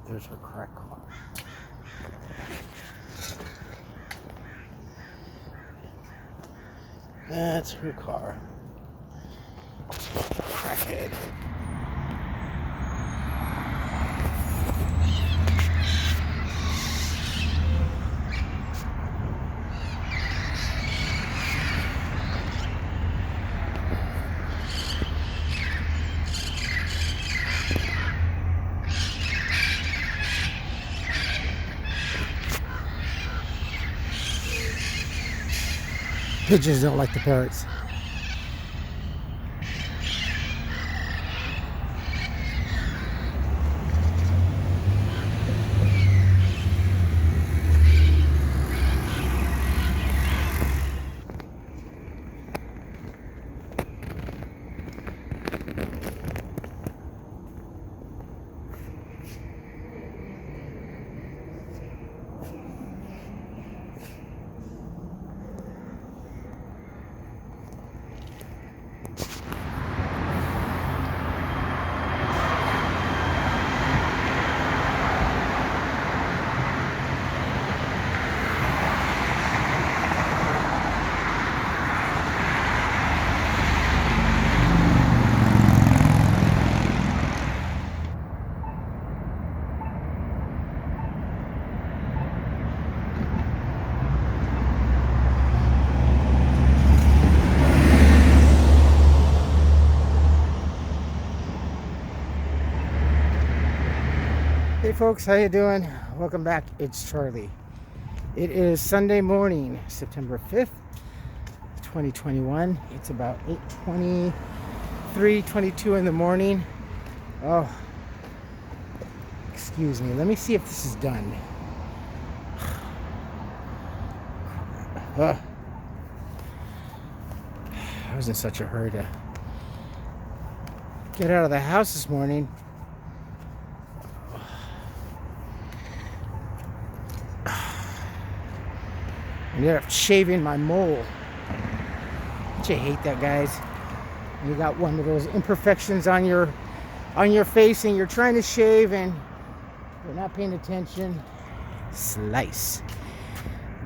There's her crack car. That's her car. Crackhead. Pigeons don't like the parrots. Hey folks, how you doing? Welcome back. It's Charlie. It is Sunday morning, September 5th, 2021. It's about 8:22 in the morning. Oh, excuse me. Let me see if this is done. I was in such a hurry to get out of the house this morning. I ended up shaving my mole. Don't you hate that, guys? You got one of those imperfections on your face and you're trying to shave and you're not paying attention. Slice.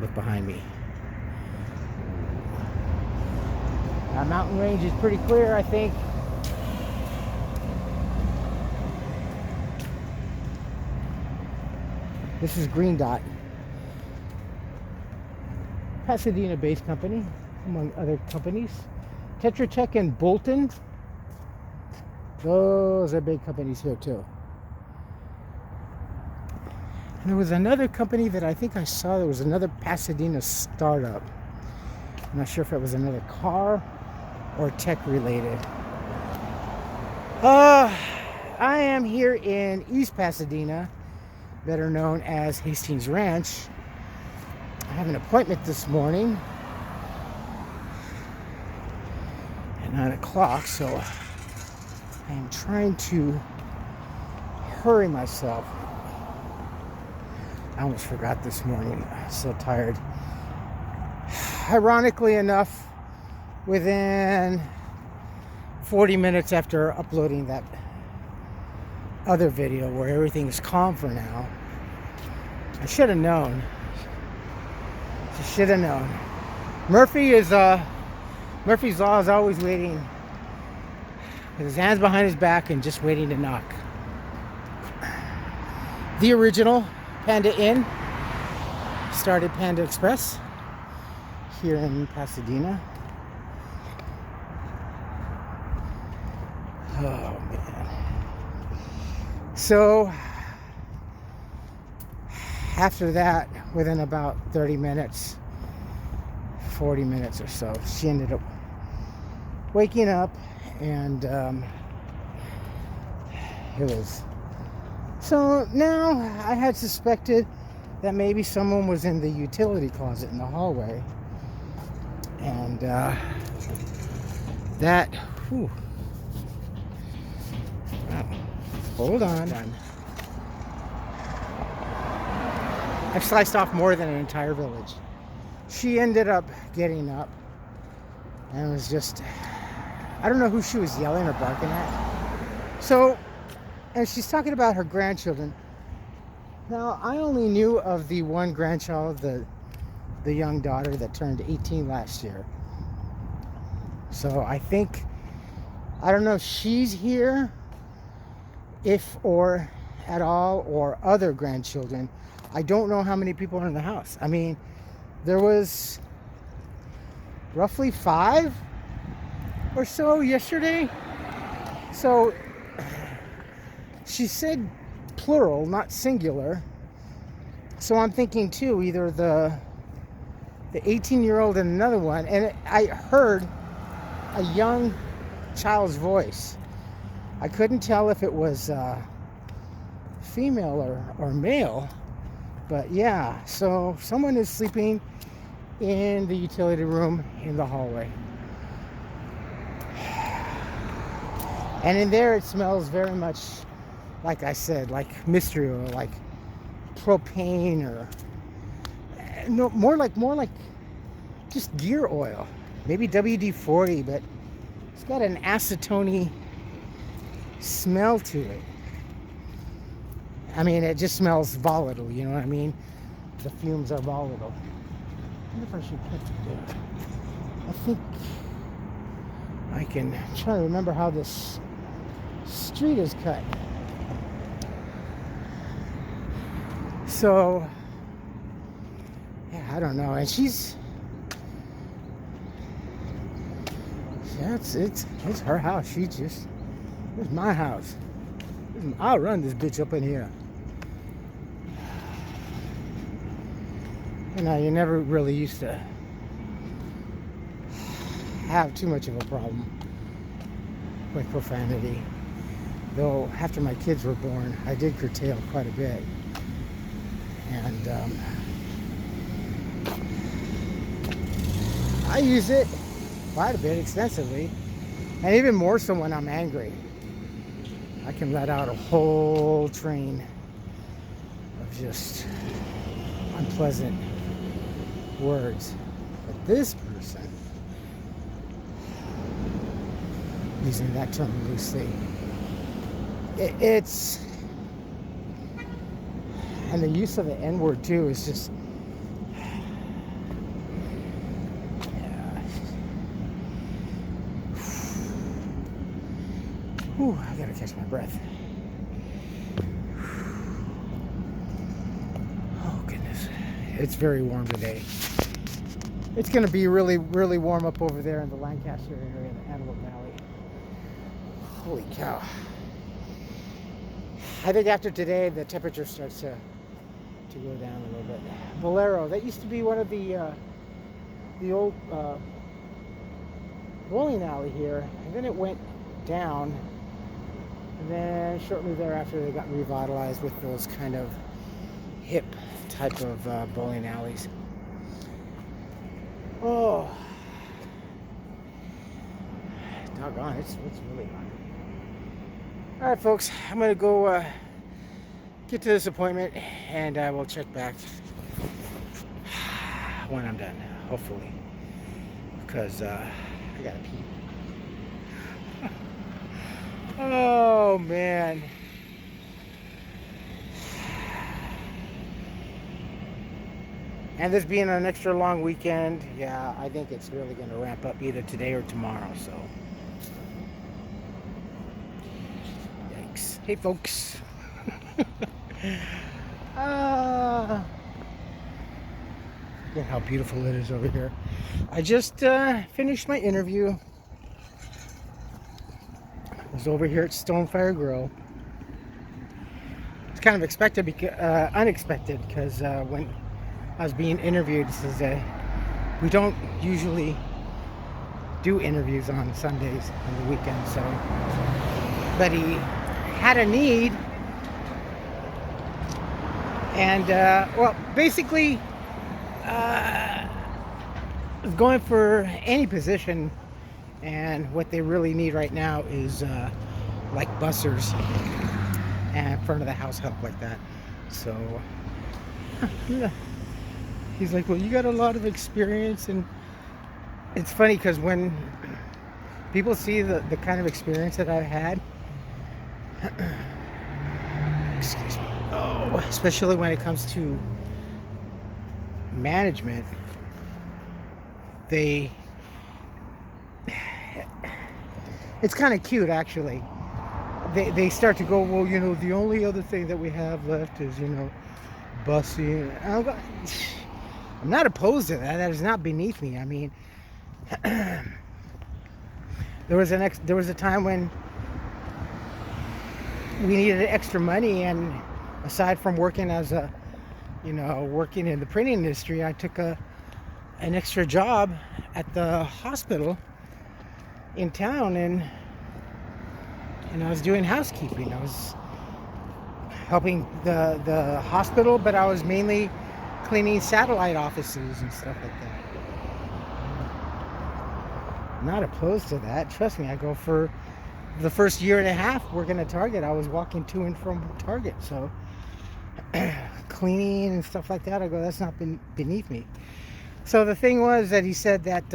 Look behind me. That mountain range is pretty clear, I think. This is Green Dot. Pasadena-based company, among other companies. Tetra Tech and Bolton. Those are big companies here too. And there was another company that I think I saw. There was another Pasadena startup. I'm not sure if it was another car or tech related. I am here in East Pasadena, better known as Hastings Ranch. I have an appointment this morning at 9 o'clock, so I am trying to hurry myself. I almost forgot this morning. I'm so tired. Ironically enough, within 40 minutes after uploading that other video where everything is calm for now, I should have known. Should have known. Murphy's Law is always waiting with his hands behind his back and just waiting to knock. The original Panda Inn started Panda Express here in Pasadena. Oh man. So after that, within about 30 minutes, 40 minutes or so, she ended up waking up, and it was... So now I had suspected that maybe someone was in the utility closet in the hallway, and that... Whew. Wow. Hold on. I've sliced off more than an entire village. She ended up getting up and was just, I don't know who she was yelling or barking at. So, and she's talking about her grandchildren. Now, I only knew of the one grandchild, the young daughter that turned 18 last year. So I think, I don't know if she's here, if or at all, or other grandchildren. I don't know how many people are in the house. I mean, there was roughly 5 or so yesterday. So she said plural, not singular. So I'm thinking too, either the 18-year-old and another one. And I heard a young child's voice. I couldn't tell if it was female or male. But yeah, so someone is sleeping in the utility room in the hallway. And in there it smells very much, like I said, like mystery oil, like propane, or no, more like just gear oil. Maybe WD-40, but it's got an acetone smell to it. I mean, it just smells volatile, you know what I mean? The fumes are volatile. I wonder if I should put it there. I think I can try to remember how this street is cut. So, yeah, I don't know. And it's her house. It's my house. I'll run this bitch up in here. You know, you never really used to have too much of a problem with profanity. Though after my kids were born, I did curtail quite a bit. And I use it quite a bit, extensively. And even more so when I'm angry. I can let out a whole train of just unpleasant words. But this person, using that term loosely, it's, and the use of the N-word too is just, whew, I gotta catch my breath. Oh goodness, it's very warm today. It's gonna be really, really warm up over there in the Lancaster area, in the Antelope Valley. Holy cow. I think after today, the temperature starts to go down a little bit. Bolero, that used to be one of the old bowling alley here, and then it went down, and then shortly thereafter they got revitalized with those kind of hip type of bowling alleys. Oh, doggone, it's really hot. All right, folks, I'm gonna go get to this appointment, and I will check back when I'm done, hopefully, because I gotta pee. Oh man. And this being an extra long weekend, yeah, I think it's really going to ramp up either today or tomorrow, so. Yikes. Hey, folks. Look how beautiful it is over here. I just finished my interview. I was over here at Stonefire Grill. It's kind of unexpected, because when I was being interviewed, it says we don't usually do interviews on Sundays and the weekends, so, but he had a need, and well, basically was going for any position, and what they really need right now is like bussers and front of the house help like that. So yeah. He's like, well, you got a lot of experience. And it's funny because when people see the kind of experience that I've had, excuse me. especially when it comes to management, they it's kind of cute actually. They start to go, well, the only other thing that we have left is, busing. I'm not opposed to that. That is not beneath me. I mean, there was a time when we needed extra money, and aside from working as a, working in the printing industry, I took an extra job at the hospital in town, and I was doing housekeeping. I was helping the hospital, but I was mainly cleaning satellite offices and stuff like that. I'm not opposed to that. Trust me, I go for the first year and a half working at Target. I was walking to and from Target, so cleaning and stuff like that, I go, that's not beneath me. So the thing was that he said that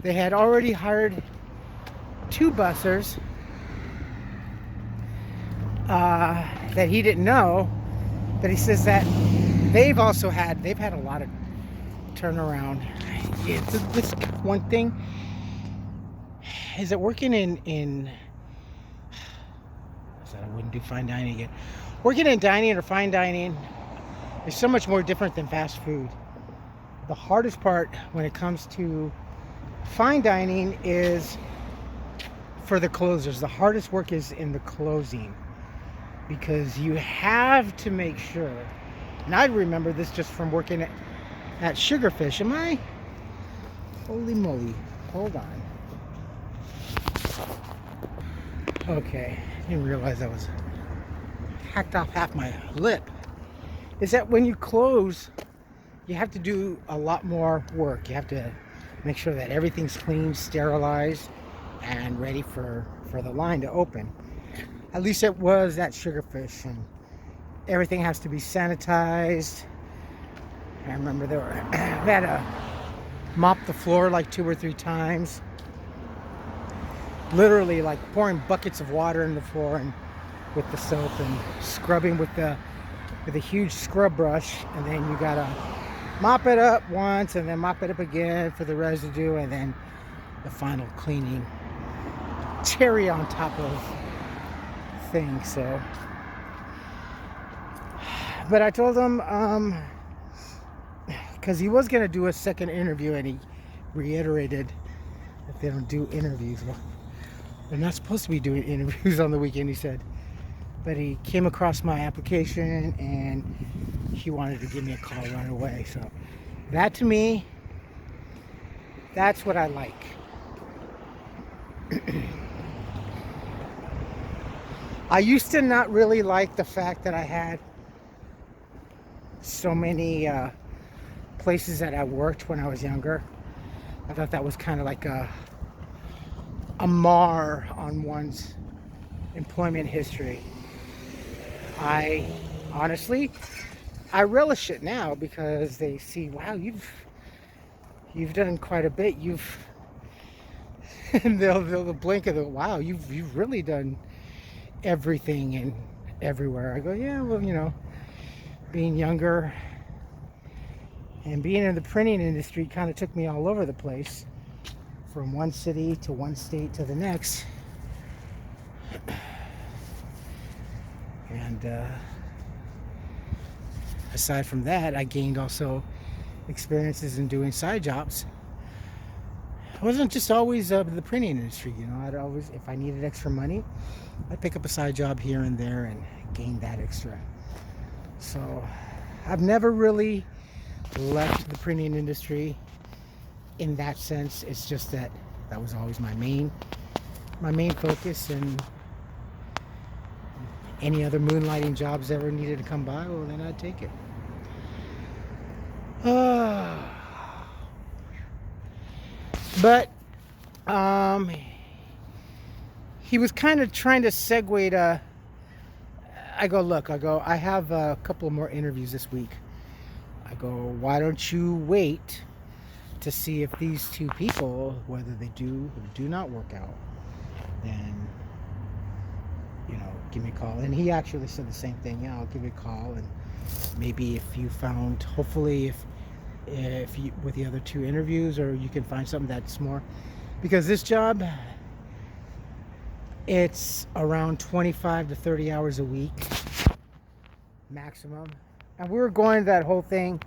they had already hired 2 bussers that he didn't know, but he says that they've had a lot of turnaround. This one thing is that working in I wouldn't do fine dining again. Working in dining or fine dining is so much more different than fast food. The hardest part when it comes to fine dining is for the closers. The hardest work is in the closing, because you have to make sure, and I remember this just from working at Sugarfish. Holy moly, hold on. Okay, I didn't realize I was hacked off half my lip. Is that when you close, you have to do a lot more work. You have to make sure that everything's clean, sterilized, and ready for the line to open. At least it was at Sugarfish, and everything has to be sanitized. I remember we had to mop the floor like 2 or 3 times. Literally like pouring buckets of water in the floor and with the soap, and scrubbing with a huge scrub brush, and then you gotta mop it up once and then mop it up again for the residue, and then the final cleaning. Cherry on top of things. So, but I told him, because he was gonna do a second interview, and he reiterated that they don't do interviews. Well, they're not supposed to be doing interviews on the weekend, he said. But he came across my application and he wanted to give me a call right away. So that, to me, that's what I like. I used to not really like the fact that I had so many places that I worked when I was younger. I thought that was kind of like a mar on one's employment history. I honestly, I relish it now, because they see, wow, you've done quite a bit. And they'll blink and they'll, wow, you've really done everything and everywhere. I go, yeah, well, being younger and being in the printing industry kind of took me all over the place, from one city to one state to the next. And aside from that, I gained also experiences in doing side jobs. It wasn't just always the printing industry, I'd always, if I needed extra money, I'd pick up a side job here and there and gain that extra. So I've never really left the printing industry in that sense. It's just that was always my main focus, and any other moonlighting jobs ever needed to come by, well, then I'd take it. But he was kind of trying to segue to, I have a couple more interviews this week. I go, why don't you wait to see if these 2 people, whether they do or do not work out, then give me a call. And he actually said the same thing. Yeah, I'll give you a call, and maybe if you found, hopefully, if you with the other two interviews, or you can find something that's more, because this job, it's around 25 to 30 hours a week maximum. And we were going that whole thing.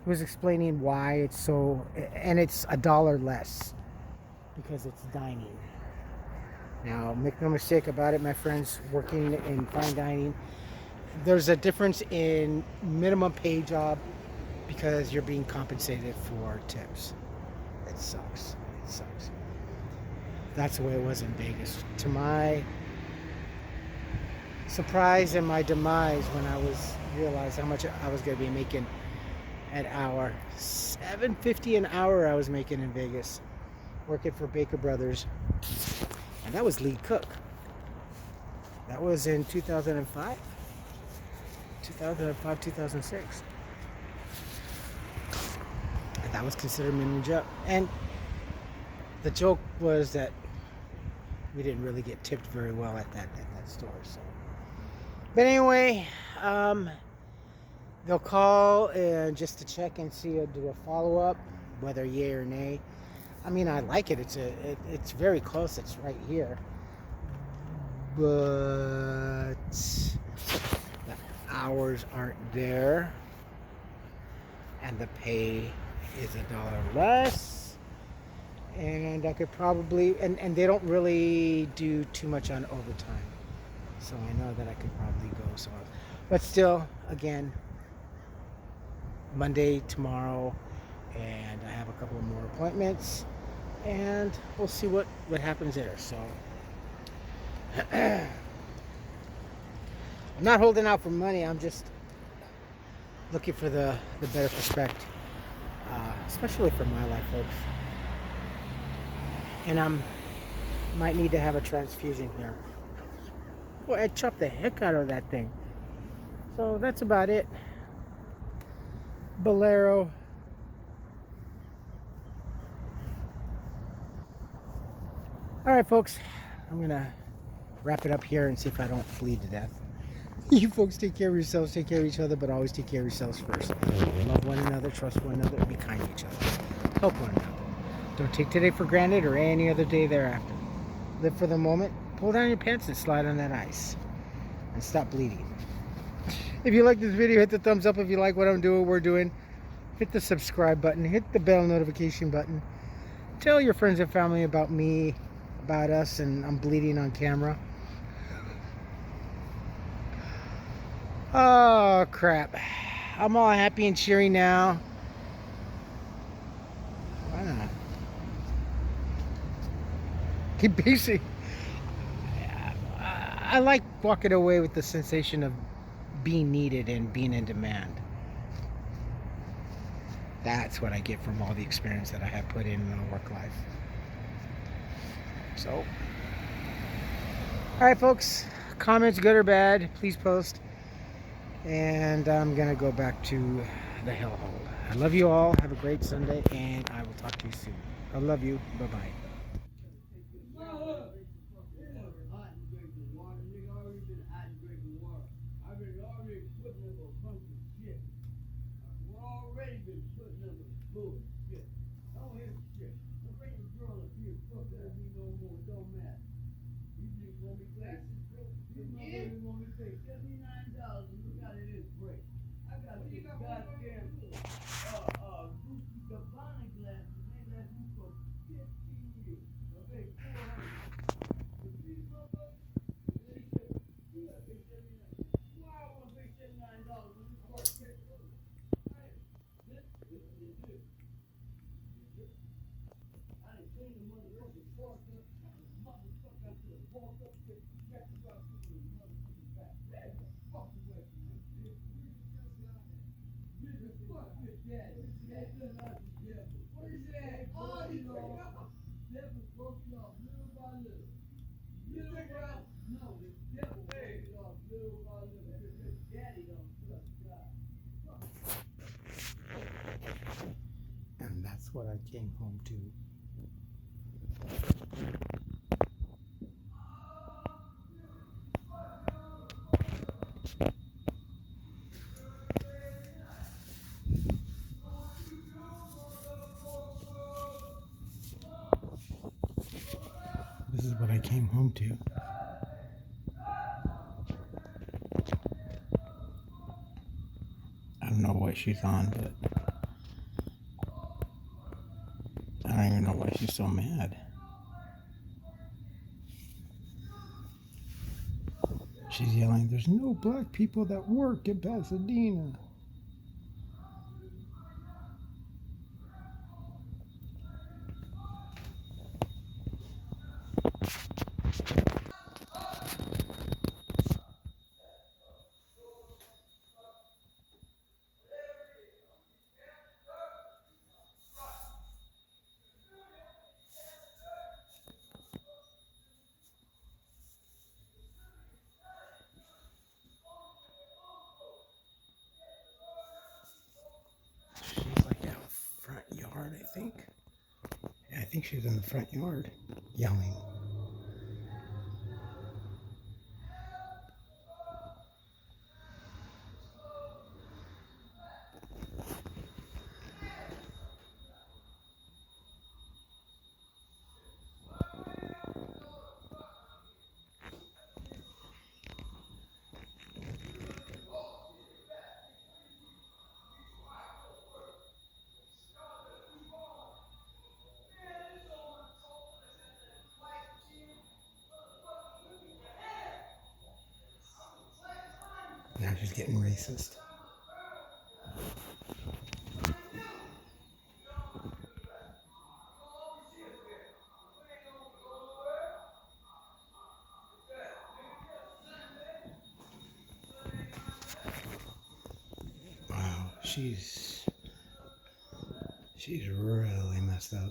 He was explaining why it's so, and it's $1 less because it's dining. Now, make no mistake about it, my friends, working in fine dining, there's a difference in minimum pay job because you're being compensated for tips. It sucks. It sucks. That's the way it was in Vegas. To my surprise and my demise, when I realized how much I was going to be making an hour. $7.50 an hour I was making in Vegas, working for Baker Brothers. And that was lead cook. That was in 2005, 2006. And that was considered minimum job. And the joke was that we didn't really get tipped very well at that store. So, but anyway, they'll call and just to check and see, do a follow up, whether yay or nay. I mean, I like it. It's very close. It's right here, but the hours aren't there, and the pay is $1 less. And I could probably, and they don't really do too much on overtime, so I know that I could probably go. So, but still, again, Monday tomorrow, and I have a couple of more appointments, and we'll see what happens there. So I'm not holding out for money. I'm just looking for the better perspective, especially for my life, folks. And might need to have a transfusion here. Boy, I chopped the heck out of that thing. So that's about it. Bolero. Alright, folks, I'm gonna wrap it up here and see if I don't bleed to death. You folks take care of yourselves, take care of each other, but always take care of yourselves first. Love one another, trust one another, and be kind to each other. Help one another. Don't take today for granted or any other day thereafter. Live for the moment, pull down your pants and slide on that ice. And stop bleeding. If you like this video, hit the thumbs up. If you like what I'm doing, we're doing, hit the subscribe button, hit the bell notification button. Tell your friends and family about me, about us, and I'm bleeding on camera. Oh, crap. I'm all happy and cheery now. Why not? Keep busy. I like walking away with the sensation of being needed and being in demand. That's what I get from all the experience that I have put in my work life. So, alright, folks, comments good or bad, please post. And I'm gonna go back to the hellhole. I love you all. Have a great Sunday, and I will talk to you soon. I love you. Bye-bye. And that's what I came home to. home to. I don't know what she's on, but I don't even know why she's so mad. She's yelling, "There's no black people that work in Pasadena." She's like out front yard, I think. Yeah, I think she's in the front yard yelling. Now she's getting racist. Wow, she's really messed up.